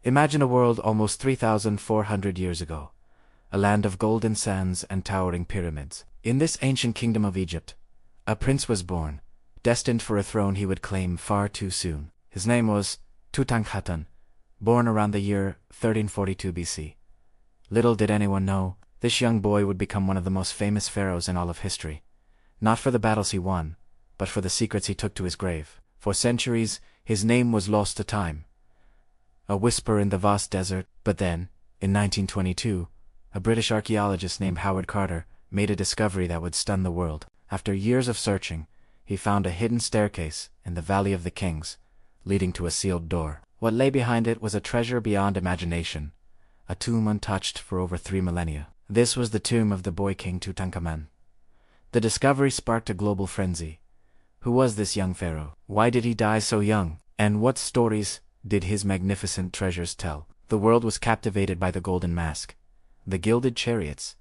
Imagine a world almost 3,400 years ago, a land of golden sands and towering pyramids. In this ancient kingdom of Egypt, a prince was born, destined for a throne he would claim far too soon. His name was Tutankhamun, born around the year 1342 BC. Little did anyone know, this young boy would become one of the most famous pharaohs in all of history, not for the battles he won, but for the secrets he took to his grave. For centuries, his name was lost to time, a whisper in the vast desert. But then, in 1922, a British archaeologist named Howard Carter made a discovery that would stun the world. After years of searching, he found a hidden staircase in the Valley of the Kings, leading to a sealed door. What lay behind it was a treasure beyond imagination, a tomb untouched for over 3 millennia. This was the tomb of the boy king Tutankhamun. The discovery sparked a global frenzy. Who was this young pharaoh? Why did he die so young? And what stories did his magnificent treasures tell? The world was captivated by the golden mask, the gilded chariots,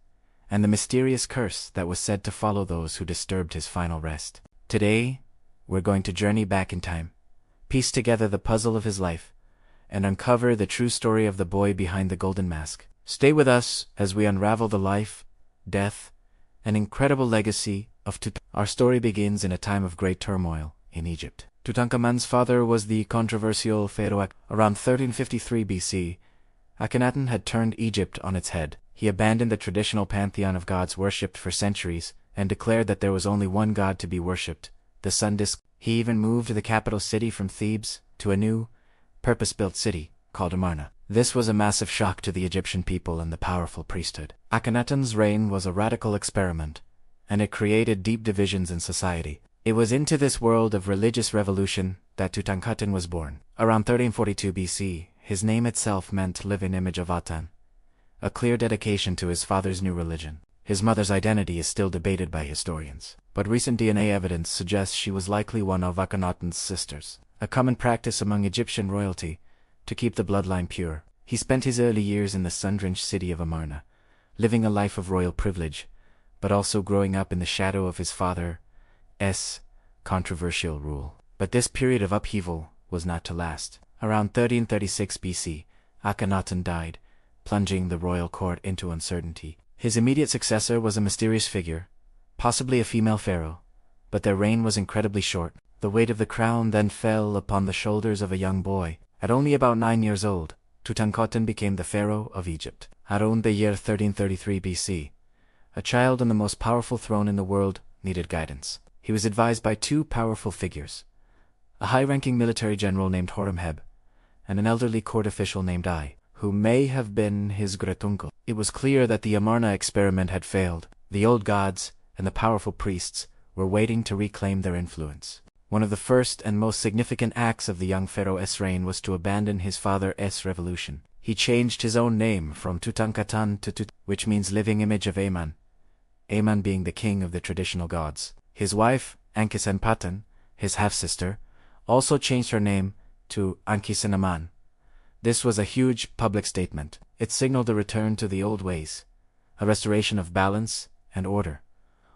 and the mysterious curse that was said to follow those who disturbed his final rest. Today, we're going to journey back in time, piece together the puzzle of his life, and uncover the true story of the boy behind the golden mask. Stay with us as we unravel the life, death, and incredible legacy of Tut. Our story begins in a time of great turmoil in Egypt. Tutankhamun's father was the controversial Pharaoh. Around 1353 BC, Akhenaten had turned Egypt on its head. He abandoned the traditional pantheon of gods worshipped for centuries and declared that there was only one god to be worshipped, the sun disk. He even moved the capital city from Thebes to a new, purpose-built city called Amarna. This was a massive shock to the Egyptian people and the powerful priesthood. Akhenaten's reign was a radical experiment, and it created deep divisions in society. It was into this world of religious revolution that Tutankhamun was born. Around 1342 BC, his name itself meant living image of Aten, a clear dedication to his father's new religion. His mother's identity is still debated by historians, but recent DNA evidence suggests she was likely one of Akhenaten's sisters, a common practice among Egyptian royalty to keep the bloodline pure. He spent his early years in the sun-drenched city of Amarna, living a life of royal privilege, but also growing up in the shadow of his father's controversial rule. But this period of upheaval was not to last. Around 1336 BC, Akhenaten died, plunging the royal court into uncertainty. His immediate successor was a mysterious figure, possibly a female pharaoh, but their reign was incredibly short. The weight of the crown then fell upon the shoulders of a young boy. At only about 9 years old, Tutankhamun became the pharaoh of Egypt. Around the year 1333 BC, a child on the most powerful throne in the world needed guidance. He was advised by two powerful figures, a high-ranking military general named Horemheb, and an elderly court official named Ai, who may have been his great-uncle. It was clear that the Amarna experiment had failed. The old gods and the powerful priests were waiting to reclaim their influence. One of the first and most significant acts of the young pharaoh's reign was to abandon his father's revolution. He changed his own name from Tutankhamun to Tut, which means living image of Amen, Amen being the king of the traditional gods. His wife, Ankhesenpatan, his half-sister, also changed her name to Ankhesenaman. This was a huge public statement. It signaled a return to the old ways, a restoration of balance and order,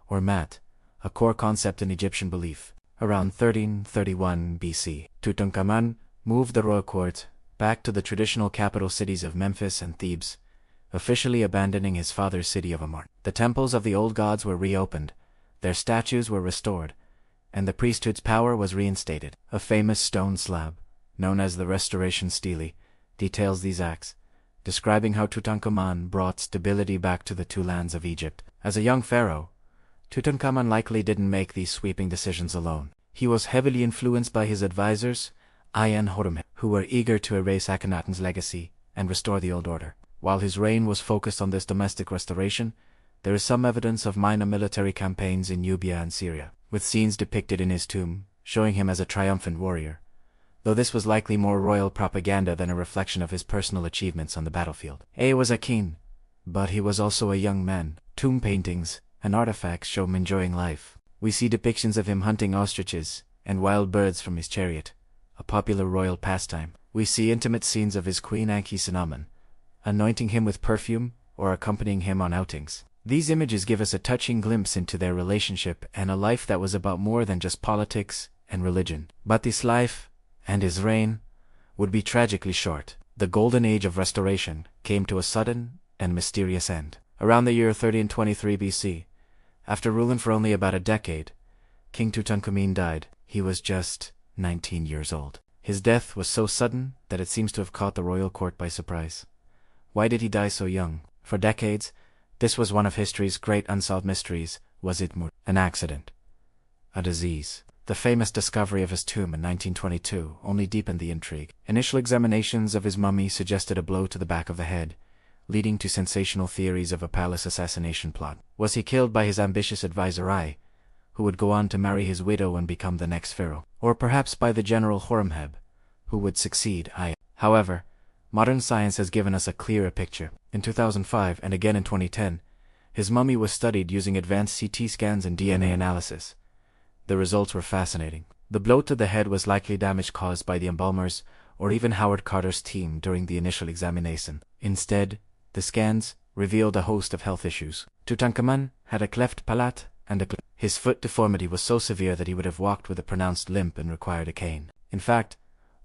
or mat, a core concept in Egyptian belief. Around 1331 BC, Tutankhamun moved the royal court back to the traditional capital cities of Memphis and Thebes, officially abandoning his father's city of Amarna. The temples of the old gods were reopened, their statues were restored, and the priesthood's power was reinstated. A famous stone slab, known as the Restoration Stele, details these acts, describing how Tutankhamun brought stability back to the two lands of Egypt. As a young pharaoh, Tutankhamun likely didn't make these sweeping decisions alone. He was heavily influenced by his advisors, Ai and Horemheb, who were eager to erase Akhenaten's legacy and restore the old order. While his reign was focused on this domestic restoration, there is some evidence of minor military campaigns in Nubia and Syria, with scenes depicted in his tomb, showing him as a triumphant warrior, though this was likely more royal propaganda than a reflection of his personal achievements on the battlefield. Ai was a king, but he was also a young man. Tomb paintings and artifacts show him enjoying life. We see depictions of him hunting ostriches and wild birds from his chariot, a popular royal pastime. We see intimate scenes of his queen Ankhesenamun, anointing him with perfume or accompanying him on outings. These images give us a touching glimpse into their relationship and a life that was about more than just politics and religion. But this life, and his reign, would be tragically short. the golden age of restoration came to a sudden and mysterious end. Around the year 1323 BC, after ruling for only about a decade, King Tutankhamun died. He was just 19 years old. His death was so sudden that it seems to have caught the royal court by surprise. Why did he die so young? For decades, this was one of history's great unsolved mysteries. Was it an accident? A disease? The famous discovery of his tomb in 1922 only deepened the intrigue. Initial examinations of his mummy suggested a blow to the back of the head, leading to sensational theories of a palace assassination plot. Was he killed by his ambitious advisor Ai, who would go on to marry his widow and become the next pharaoh? Or perhaps by the general Horemheb, who would succeed Ai? However, modern science has given us a clearer picture. In 2005 and again in 2010, his mummy was studied using advanced CT scans and DNA analysis. The results were fascinating. The blow to the head was likely damage caused by the embalmers or even Howard Carter's team during the initial examination. Instead, the scans revealed a host of health issues. Tutankhamun had a cleft palate and his foot deformity was so severe that he would have walked with a pronounced limp and required a cane. In fact,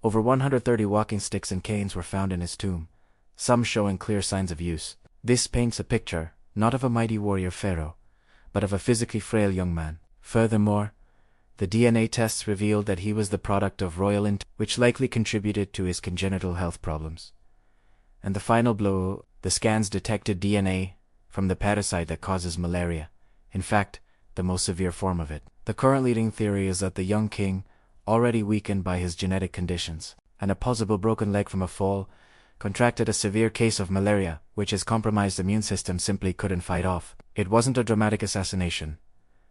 over 130 walking sticks and canes were found in his tomb, some showing clear signs of use. This paints a picture, not of a mighty warrior pharaoh, but of a physically frail young man. Furthermore, the DNA tests revealed that he was the product of royal which likely contributed to his congenital health problems. And the final blow, the scans detected DNA from the parasite that causes malaria. In fact, the most severe form of it. The current leading theory is that the young king, already weakened by his genetic conditions and a possible broken leg from a fall, contracted a severe case of malaria, which his compromised immune system simply couldn't fight off. It wasn't a dramatic assassination,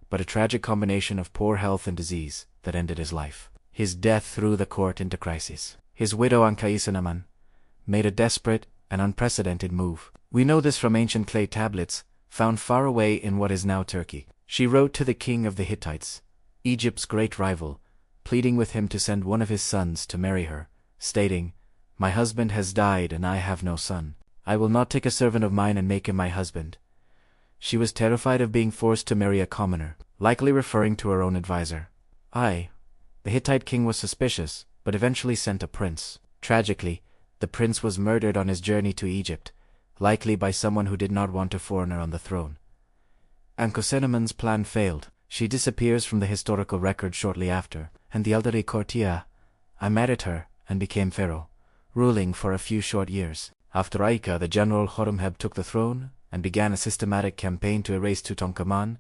but a tragic combination of poor health and disease that ended his life. His death threw the court into crisis. His widow Ankhesenamun made a desperate and unprecedented move. We know this from ancient clay tablets found far away in what is now Turkey. She wrote to the king of the Hittites, Egypt's great rival, pleading with him to send one of his sons to marry her, stating, "My husband has died and I have no son. I will not take a servant of mine and make him my husband." She was terrified of being forced to marry a commoner, likely referring to her own advisor. The Hittite king was suspicious, but eventually sent a prince. Tragically, the prince was murdered on his journey to Egypt, likely by someone who did not want a foreigner on the throne. Ankhesenamun's plan failed. She disappears from the historical record shortly after, and the elderly courtier married her and became pharaoh, ruling for a few short years. After Aika, the general Horemheb took the throne and began a systematic campaign to erase Tutankhamun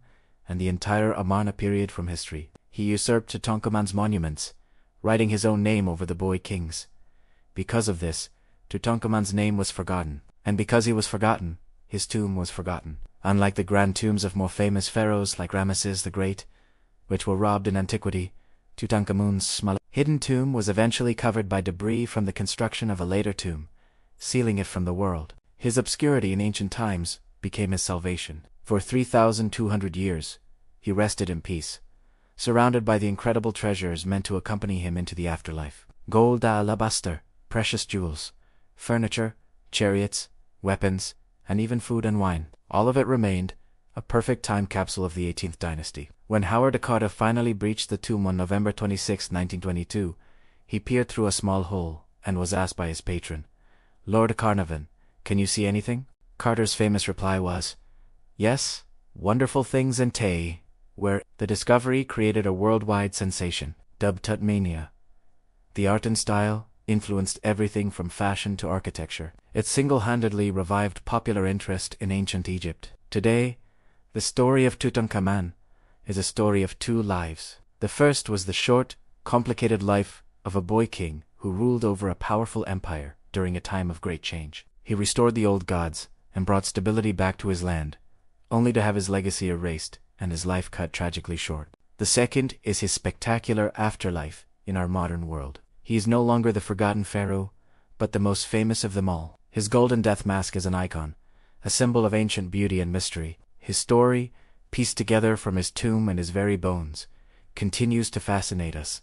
and the entire Amarna period from history. He usurped Tutankhamun's monuments, writing his own name over the boy kings. Because of this, Tutankhamun's name was forgotten, and because he was forgotten, his tomb was forgotten. Unlike the grand tombs of more famous pharaohs like Ramesses the Great, which were robbed in antiquity, Tutankhamun's smaller, hidden tomb was eventually covered by debris from the construction of a later tomb, sealing it from the world. His obscurity in ancient times became his salvation. For 3,200 years, he rested in peace, surrounded by the incredible treasures meant to accompany him into the afterlife. Gold, alabaster, precious jewels, furniture, chariots, weapons, and even food and wine. All of it remained, a perfect time capsule of the 18th dynasty. When Howard Carter finally breached the tomb on November 26, 1922, he peered through a small hole and was asked by his patron, "Lord Carnarvon, can you see anything?" Carter's famous reply was, "Yes, wonderful things in Tay," where the discovery created a worldwide sensation, dubbed Tutmania. The art and style influenced everything from fashion to architecture. It single-handedly revived popular interest in ancient Egypt. Today, the story of Tutankhamun is a story of two lives. The first was the short, complicated life of a boy king who ruled over a powerful empire during a time of great change. He restored the old gods and brought stability back to his land, only to have his legacy erased and his life cut tragically short. The second is his spectacular afterlife in our modern world. He is no longer the forgotten pharaoh, but the most famous of them all. His golden death mask is an icon, a symbol of ancient beauty and mystery. His story, pieced together from his tomb and his very bones, continues to fascinate us,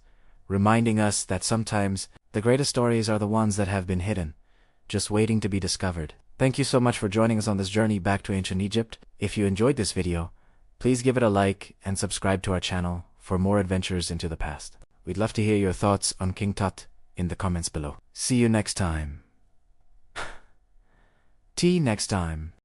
reminding us that sometimes the greatest stories are the ones that have been hidden, just waiting to be discovered. Thank you so much for joining us on this journey back to ancient Egypt. If you enjoyed this video, please give it a like and subscribe to our channel for more adventures into the past. We'd love to hear your thoughts on King Tut in the comments below. See you next time. See next time.